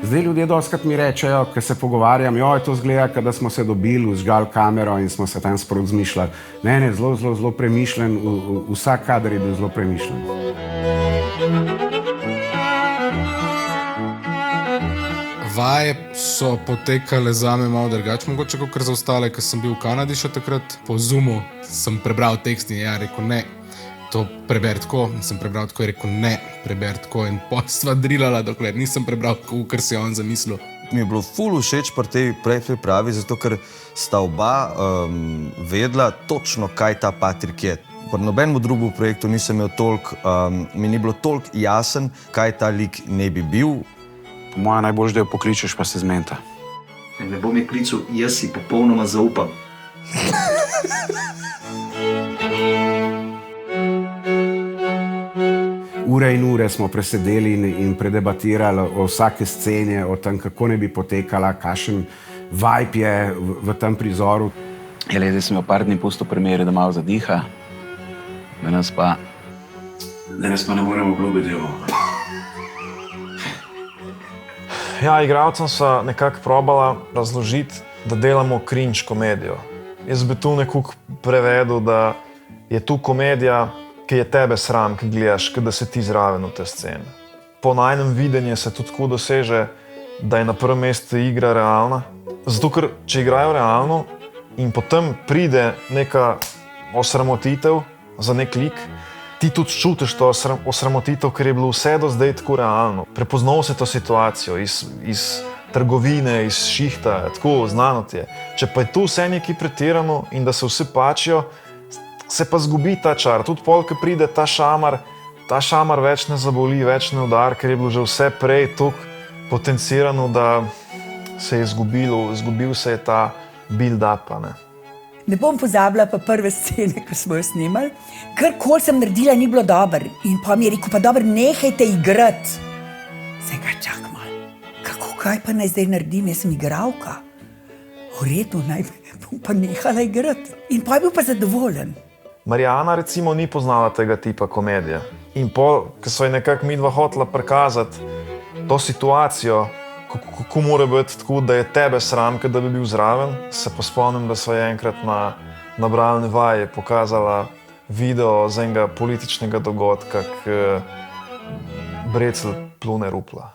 Zdaj ljudje dostikrat mi rečejo, ko se pogovarjam, joj, to zgleda, da smo se dobili, vžgali kamero in smo se tam sprot zmišljali. Ne, zelo premišljen, vsak kader je bil zelo premišljen. Vaje so potekale zame malo drugače, mogoče kot za ostale, ker sem bil v Kanadi še takrat. Po Zoomu sem prebral tekst in rekel ne, to preberi tako. Sem prebral tako in rekel ne, preberi tako. In potem sva drilala, dokler nisem prebral tako, kar si je on zamislil. Mi je bilo ful všeč pri tej pripravi, zato ker sta oba vedela točno, kaj ta Patrik je. Pri nobenemu drugemu projektu nisem imel toliko, mi ni bilo toliko jasen, kaj ta lik ne bi bil. Po mojem najboljš, da jo pokličeš, pa se zmenita. Ne bom je klical, jaz si popolnoma zaupam. Ure in ure smo presedeli in predebatirali o vsake scene, o tem, kako ne bi potekala, kakšen vibe je v tem prizoru. Zdaj sem jo par dni pustil v premieri, da malo zadiha. Danes pa ne moremo obljubiti, da bomo. Ja, igralcem so nekako probala razložiti, da delamo cringe komedijo. Jaz bi tu nekako prevedel, da je tu komedija, ki je tebe sram, ki gledaš, da se ti zraven v te scene. Po najnem videnju se tudi tako doseže, da je na prvem mestu igra realna. Zato, ker če igrajo realno in potem pride neka osramotitev za nek lik, ti tudi čutiš to osramotitev, ker je bilo vse do zdaj tako realno. Prepoznal si to situacijo iz trgovine, iz šihta, tako znano ti je. Če pa je tu vse nekaj pretirano in da se vsi pačijo, se pa zgubi ta čar. Tudi pol, ko pride ta šamar več ne zaboli, več ne udar, ker je bilo že vse prej toliko potencirano, da se je izgubil se je ta build-up. Ne bom pozabila pa prve scene, ko smo jo snimali. Karkoli sem naredila, ni bilo dobro. In pa mi je rekel, pa dobro, nehajte igrati. Zdaj ga čak malo. Kaj pa naj zdaj naredim? Jaz sem igralka. V redu, naj bom pa nehala igrati. In pa je bil pa zadovoljen. Marijana recimo ni poznala tega tipa komedije. In pol, ko so je nekako midva hotela prikazati to situacijo, kako mora biti tako, da je tebe sram, da bi bil zraven, se pa spomnim, da so je enkrat na bralni vaji pokazala video z enega političnega dogodka, k Brecelj plune rupla.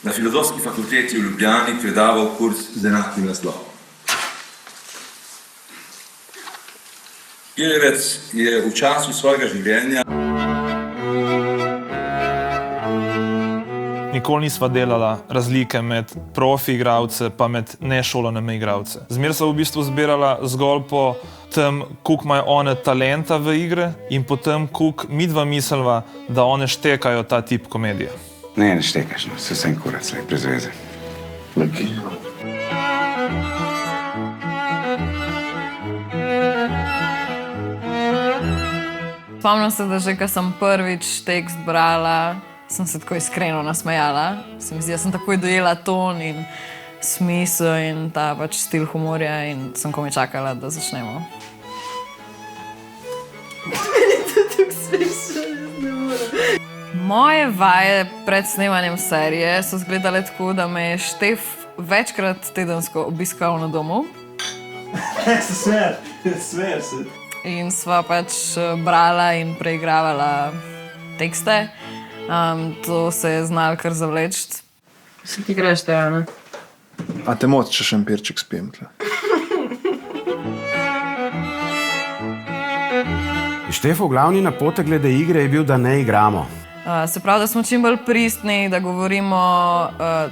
Na Filozofski fakulteti v Ljubljani predaval kurs z enakim naslovom. Kirjevec je v času svojega življenja Nikoli nisva delala razlike med profi igralce pa med nešolanimi igralce. Zmer sva v bistvu zbirala zgolj po tem, koliko imajo one talenta v igre in potem, koliko midva mislva, da one štekajo ta tip komedije. Ne štekaš, no, se vsem kurac, brez veze. Okay. Spomnim se, da že, ko sem prvič tekst brala, sem se tako iskreno nasmejala. Se mi zdi, da sem takoj dojela ton in smisel in ta pač stil humorja in sem komaj čakala, da začnemo. Moje vaje pred snemanjem serije so izgledale tako, da me je Štef večkrat tedensko obiskal na domu. Smer se. In sva pač brala in preigravala tekste. To se je znalo kar zavleči. Se ti greš tega, ne? A te moti, če šampirček spijem tle? Štefov glavni napotek glede igre je bil, da ne igramo. Se pravi, da smo čim bolj pristni, da govorimo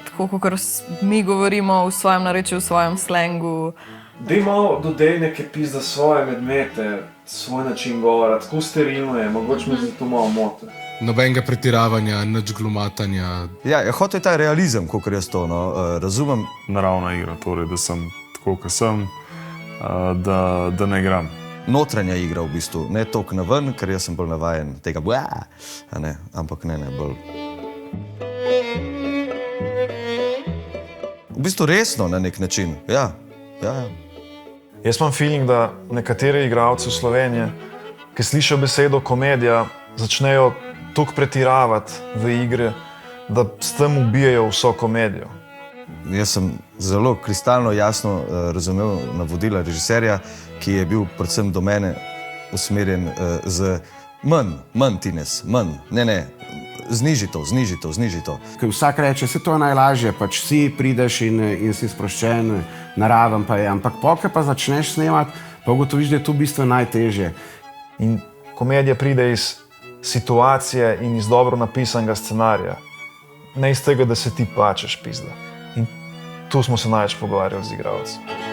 tako, kot mi govorimo v svojem narečju, v svojem slengu. Dej malo dodej neke pizda svoje medmete, svoj način govora, tako sterilno je, mogoče me zato malo mote. Nobenega pretiravanja, nič glumatanja. Ja, hotel je ta realizem, kakor jaz to, no, razumem. Naravna igra, torej, da sem tako, kot sem, da ne igram. Notranja igra v bistvu, ne toliko na ven, ker jaz sem bolj navajen tega ampak ne, bolj. V bistvu resno na nek način, ja. Jaz imam feeling, da nekateri igralci v Sloveniji, ki slišijo besedo komedija, začnejo toliko pretiravati v igri, da s tem ubijajo vso komedijo. Jaz sem zelo kristalno jasno razumel navodila režiserja, ki je bil predvsem do mene usmerjen z manj, Tines, manj, ne, zniži to. Ker vsak reče, se to je najlažje, pač si prideš in si sproščen, naraven pa je, ampak poke pa začneš snemati, pa ugotoviš, da je to v bistvu najtežje. In komedija pride iz situacije in iz dobro napisanega scenarija, ne iz tega, da se ti pačeš, pizda. In tu smo se največ pogovarjali z igralci.